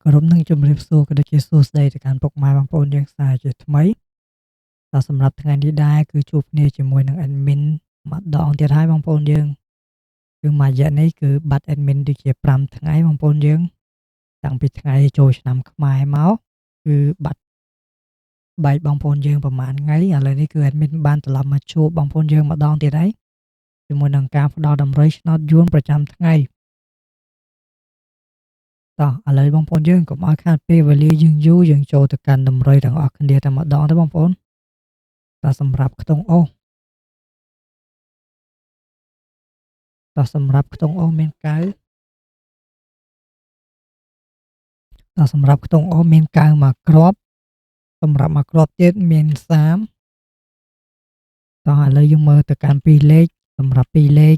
គោរពនឹងជម្រាបសួរក៏ដូចជាសួស្តីទៅកាន់ពុកម៉ែបងប្អូនយើងសាជាថ្មីសម្រាប់ថ្ងៃនេះដែរគឺជួបគ្នាជាមួយនឹង admin ម្ដងទៀតហើយបងប្អូនយើងគឺមួយរយៈនេះគឺបាត់ admin ដូចជា5ថ្ងៃបងប្អូនយើងតាំងពីថ្ងៃចូលឆ្នាំខ្មែរមកគឺបាត់បែកបងប្អូនយើងប្រហែលថ្ងៃឥឡូវនេះគឺ admin បានត្រឡប់មកជួបបងប្អូនយើងម្ដងទៀតហើយជាមួយនឹងការផ្ដល់តម្រុយឆ្នោតយួនប្រចាំថ្ងៃឥឡូវបងប្អូនយើងកុំឲ្យខាតពេលវេលាយើងយូរយើងចូលទៅកាន់តម្រុយទាំងអស់គ្នាតែម្ដងទៅបងប្អូនសម្រាប់ខ្ទង់អូសសម្រាប់ខ្ទង់អូសមានកៅសម្រាប់ខ្ទង់អូសមានកៅមួយគ្រាប់សម្រាប់មួយគ្រាប់ទៀតមាន30ឥឡូវយើងមើលទៅកាន់2លេខសម្រាប់2លេខ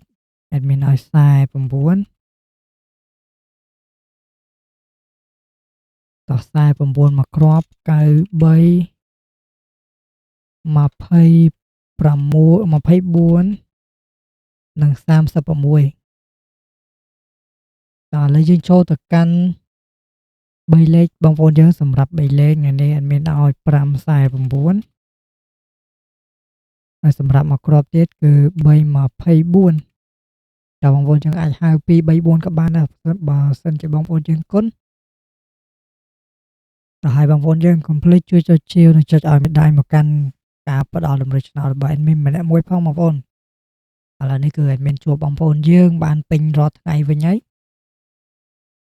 admin ឲ្យ49 49មួយគ្រាប់93 26 24និង36ឥឡូវយើងចូលទៅកាន់3លេខបងប្អូនយើងសម្រាប់3លេខថ្ងៃនេះadminឲ្យ549ហើយសម្រាប់មួយគ្រាប់ទៀតគឺ324តើបងប្អូនយើងអាចហៅ234ក៏បានដែរបើសិនជាបងប្អូនយើងគុណទៅហើយបងប្អូនយើងកុំភ្លេចជួយចុចជាវនិងចុចឲ្យមេដៃមកកាន់ការផ្ដល់តម្រុយឆ្នោតរបស់ admin ម្នាក់មួយផងបងប្អូនឥឡូវនេះគឺ admin ជួបបងប្អូនយើងបានពេញរាល់ថ្ងៃវិញហើយ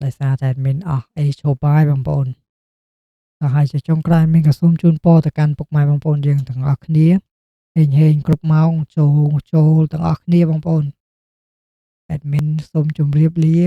ដោយសារតែ admin អស់អេឈប់ហើយបងប្អូនហើយជាចុងក្រោយមានក៏សូមជូនពរទៅកាន់ពុកម៉ែបងប្អូនយើងទាំងអស់គ្នាហេងគ្រប់ម៉ោងចូលទាំងអស់គ្នាបងប្អូន admin សូមជម្រាបលា